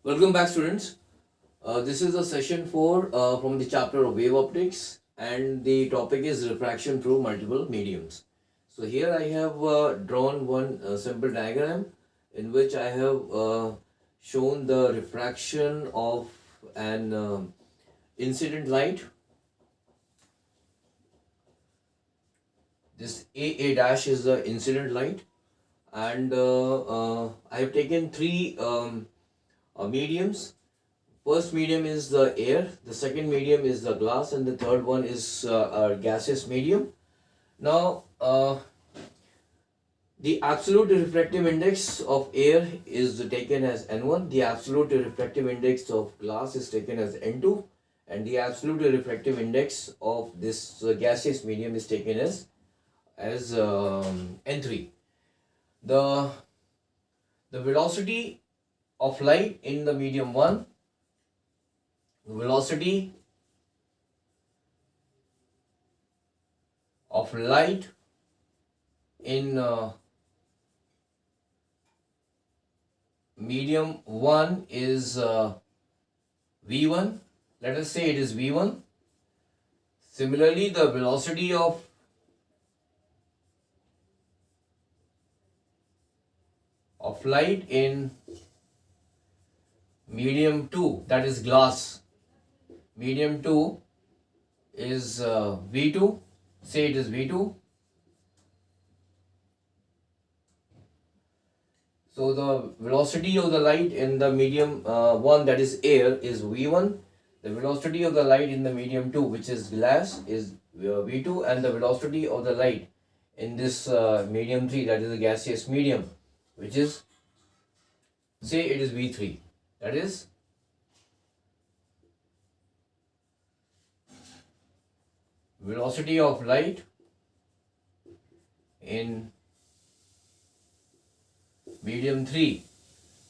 Welcome back, students. This is the session 4 from the chapter of wave optics, and the topic is refraction through multiple mediums. So here I have drawn one simple diagram in which I have shown the refraction of an incident light. This AA dash is the incident light, and I have taken three mediums. First medium is the air, the second medium is the glass, and the third one is a gaseous medium. Now, the absolute refractive index of air is taken as N1, the absolute refractive index of glass is taken as N2, and the absolute refractive index of this gaseous medium is taken as N3. The velocity of light in the medium 1, the velocity of light in medium 1 is V1. Let us say it is V1. Similarly, the velocity of light in medium 2, that is glass, medium 2 is V2. Say it is V2. So the velocity of the light in the medium 1, that is air, is V1. The velocity of the light in the medium 2, which is glass, is V2, and the velocity of the light in this medium 3, that is the gaseous medium, which is, say it is V3. That is velocity of light in medium 3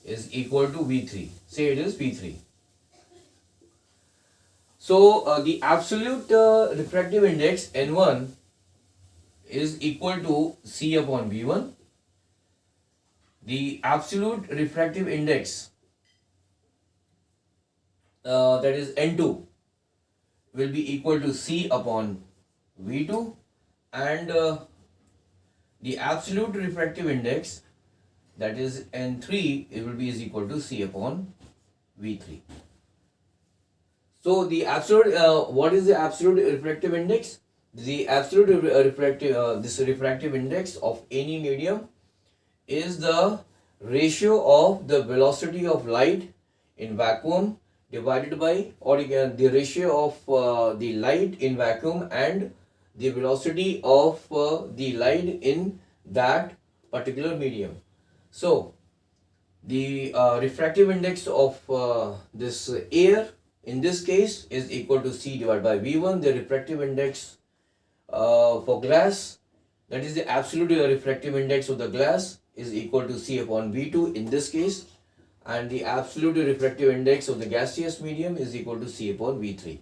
is equal to V3. Say it is V3. So the absolute refractive index N1 is equal to C upon V1. The absolute refractive index, that is N2, will be equal to C upon V2, and the absolute refractive index, that is N3, it will be is equal to C upon V3. So the absolute, what is the absolute refractive index? The absolute this refractive index of any medium is the ratio of the velocity of light in vacuum divided by, or the ratio of the light in vacuum and the velocity of the light in that particular medium. So the refractive index of this air in this case is equal to C divided by V1. The refractive index for glass, that is the absolute refractive index of the glass, is equal to C upon V2 in this case, and the absolute refractive index of the gaseous medium is equal to C upon V3.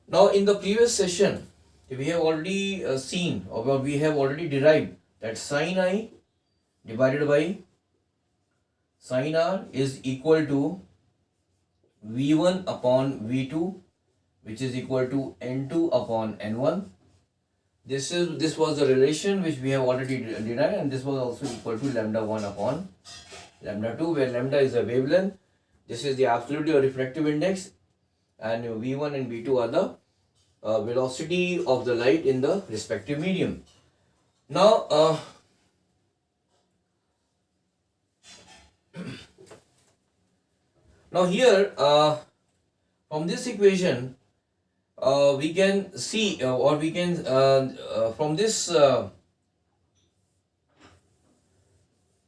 Now in the previous session, we have already seen, or we have already derived, that sin I divided by sin R is equal to V1 upon V2, which is equal to N2 upon N1. This was the relation which we have already derived, and this was also equal to lambda 1 upon lambda 2, where lambda is the wavelength. This is the absolute refractive index, and V1 and V2 are the velocity of the light in the respective medium. Now, now here from this equation, we can see, or we can from this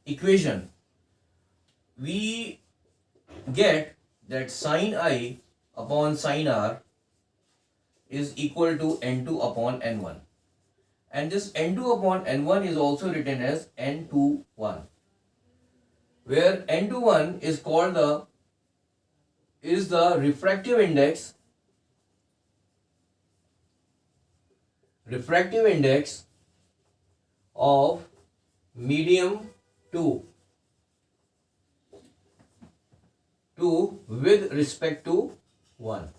equation, we get that sin I upon sin R is equal to N2 upon N1, and this N2 upon N1 is also written as N21, where N21 is called the refractive index of medium 2. 2 with respect to 1.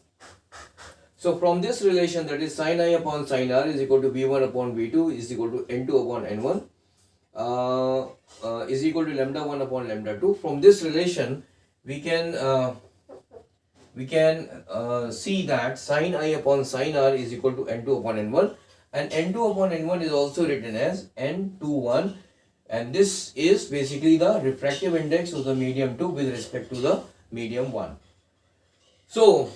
So from this relation, that is sin I upon sin r is equal to v1 upon v2 is equal to n2 upon n1 is equal to lambda 1 upon lambda 2. From this relation, we can see that sin I upon sin r is equal to n2 upon n1, and n2 upon n1 is also written as n21, and this is basically the refractive index of the medium 2 with respect to the medium 1. So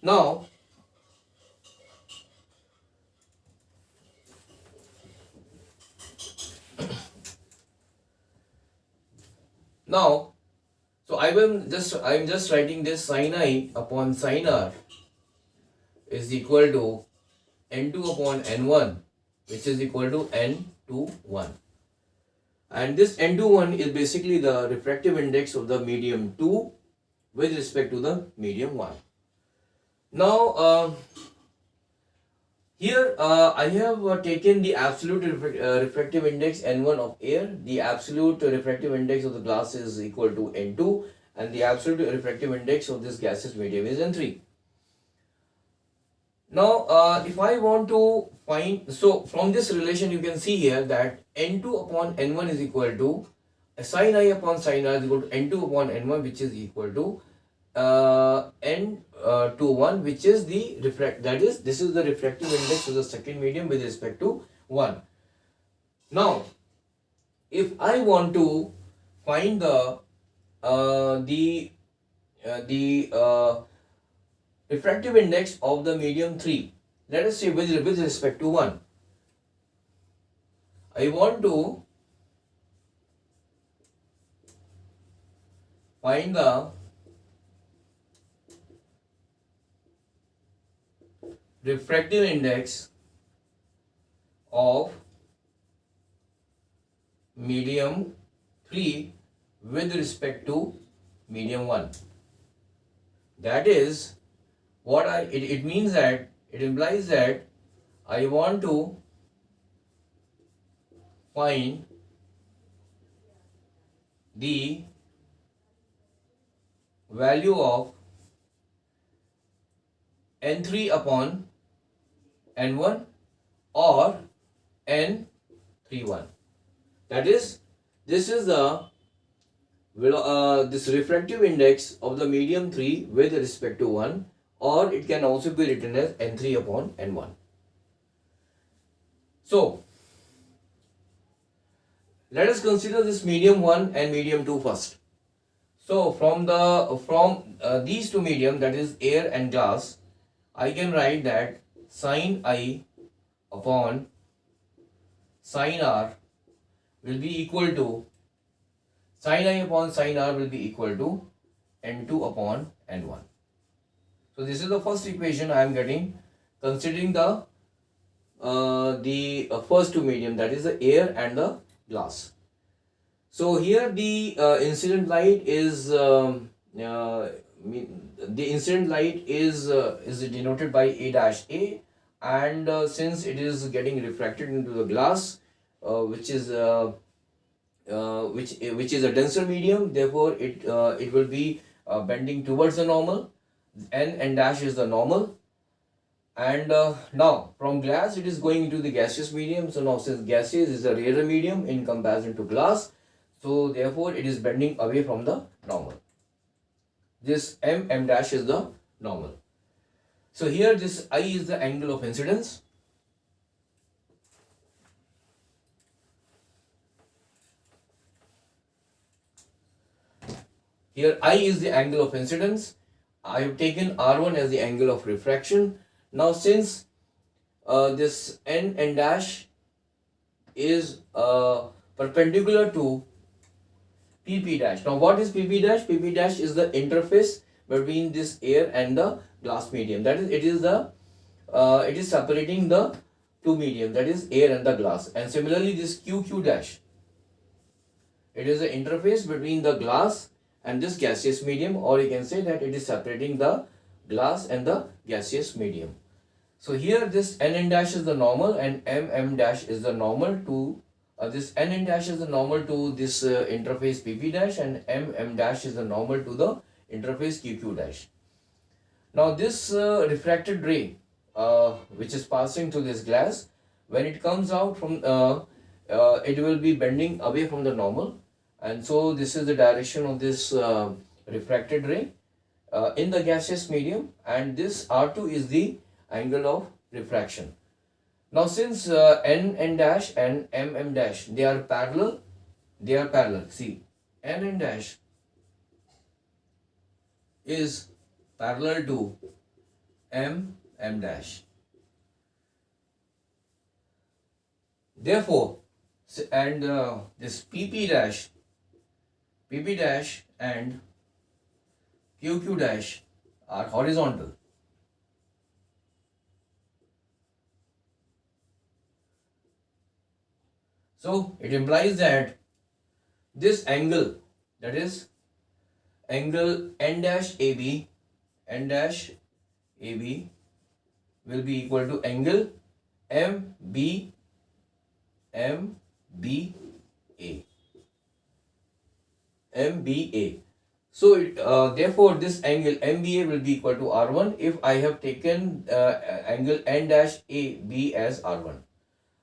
now so I'm just writing this sin I upon sin r is equal to n2 upon n1, which is equal to n21, and this n21 is basically the refractive index of the medium 2 with respect to the medium 1. Now here I have taken the absolute refractive index n1 of air, the absolute refractive index of the glass is equal to n2, and the absolute refractive index of this gaseous medium is n3. Now if I want to find, so from this relation you can see here that n2 upon n1 is equal to sin I upon sin r is equal to n2 upon n1, which is equal to n21, which is the this is the refractive index of the second medium with respect to 1. Now if I want to find the refractive index of the medium 3, let us say with respect to 1, I want to find the refractive index of medium 3 with respect to medium 1. That is what it means that it implies that I want to find the value of n3 upon n1 or n31. That is, this is the this refractive index of the medium 3 with respect to 1, or it can also be written as n3 upon n1. So let us consider this medium 1 and medium 2 first. So from these two medium, that is air and glass, I can write that sin I upon sin r will be equal to sin I upon sin r will be equal to n2 upon n1. So this is the first equation I am getting considering the first two medium, that is the air and the glass. So here the incident light is denoted by A dash A, and since it is getting refracted into the glass, which is a denser medium, therefore it will be bending towards the normal. N dash is the normal, and now from glass it is going into the gaseous medium. So now since gaseous is a rarer medium in comparison to glass, so therefore it is bending away from the normal. This m dash is the normal. So here this I is the angle of incidence. Here I is the angle of incidence. I have taken R1 as the angle of refraction. Now since this n dash is perpendicular to PP dash. Now what is PP dash? PP dash is the interface between this air and the glass medium. That is, it is separating the two medium, that is air and the glass. And similarly this QQ dash, it is the interface between the glass and this gaseous medium, or you can say that it is separating the glass and the gaseous medium. So here this n dash is the normal and m dash is the normal to this n dash is the normal to this interface pp dash, and m dash is the normal to the interface qq dash. Now this refracted ray which is passing through this glass, when it comes out from it will be bending away from the normal, and so this is the direction of this refracted ray in the gaseous medium, and this R2 is the angle of refraction. Now since n dash and m dash, they are parallel, see, n dash is parallel to m dash. Therefore, and this pp dash and qq dash are horizontal. So it implies that this angle, that is angle n dash AB will be equal to angle MBA. So therefore this angle MBA will be equal to R1 if I have taken angle n dash AB as R1.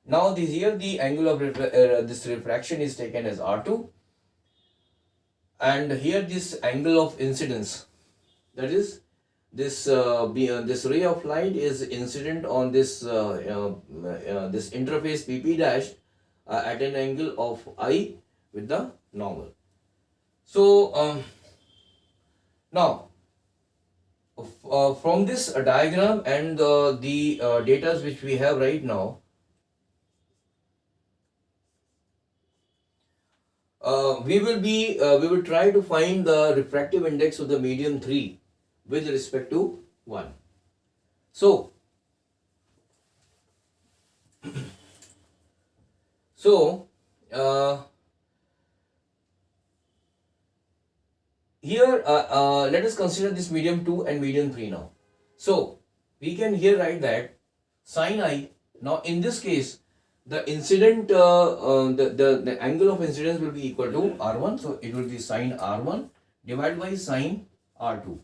Now here the angle of this refraction is taken as R2, and here this angle of incidence, that is this this ray of light is incident on this this interface PP dash at an angle of I with the normal. So now from this diagram and the data which we have right now, we will try to find the refractive index of the medium 3 with respect to 1. So here let us consider this medium 2 and medium 3 now. So we can here write that sin I, now in this case the incident the angle of incidence will be equal to R1, so it will be sin R1 divided by sin R2.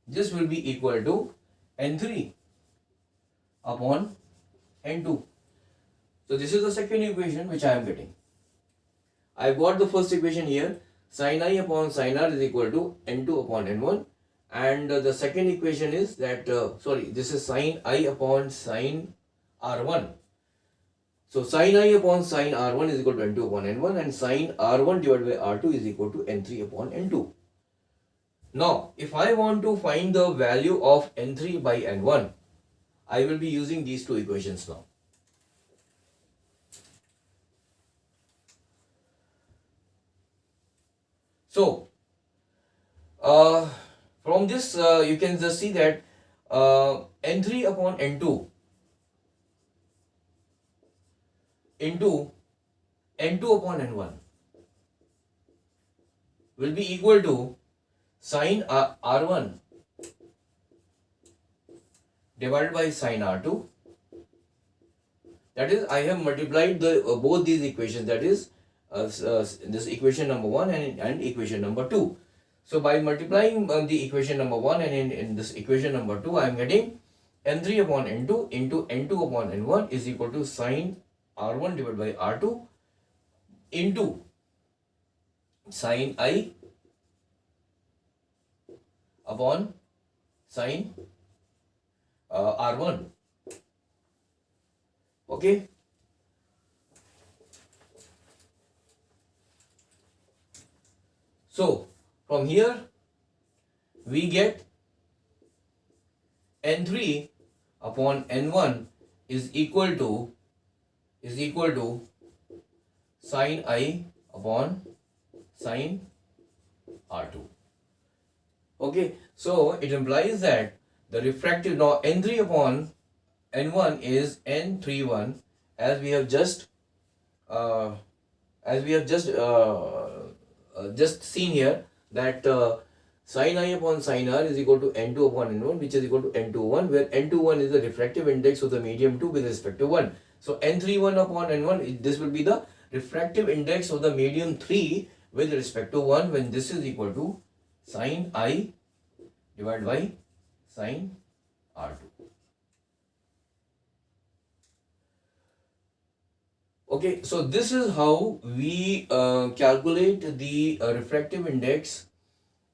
This will be equal to N3 upon N2. So this is the second equation which I am getting. I have got the first equation here, sin I upon sin R is equal to N2 upon N1, and the second equation is that this is sin I upon sin R1. So sin I upon sin R1 is equal to N2 upon N1, and sin R1 divided by R2 is equal to N3 upon N2. Now, if I want to find the value of N3 by N1, I will be using these two equations now. So, from this you can just see that N3 upon N2 into N2 upon N1 will be equal to sin R1 divided by sin R2. That is, I have multiplied the both these equations, that is this equation number 1 and equation number 2. So by multiplying the equation number 1 and in this equation number 2, I am getting N3 upon N2 into N2 upon N1 is equal to sin R1 divided by R2 into sin I upon sin R1. Okay. So from here we get N3 upon N1 is equal to sin I upon sin R2. Okay, so it implies that the refractive, now N3 upon N1 is N31, as we have just seen here, that sin I upon sin R is equal to N2 upon N1, which is equal to N21, where N21 is the refractive index of the medium 2 with respect to 1. So N31 upon N1, this will be the refractive index of the medium 3 with respect to 1, when this is equal to sine I divided by sine R2. Okay, so this is how we calculate the refractive index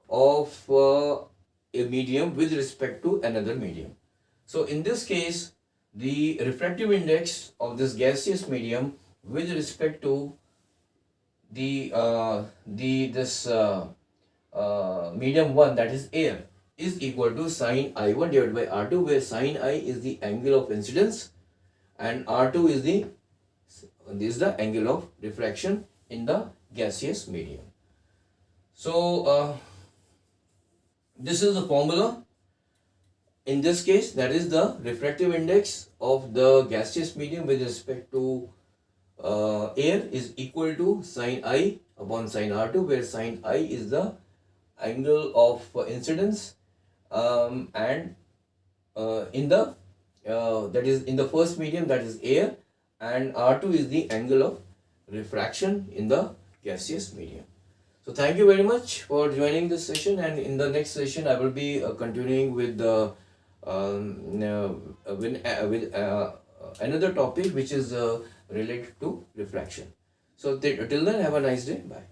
of a medium with respect to another medium. So in this case, the refractive index of this gaseous medium with respect to medium 1, that is air, is equal to sine I1 divided by R2, where sine I is the angle of incidence and R2 is the angle of refraction in the gaseous medium. So this is the formula. In this case, that is the refractive index of the gaseous medium with respect to air is equal to sine I upon sine R2, where sine I is the angle of incidence, and in the that is in the first medium, that is air, and R2 is the angle of refraction in the gaseous medium. So thank you very much for joining this session, and in the next session I will be continuing with the with another topic which is related to refraction. So till then, have a nice day. Bye.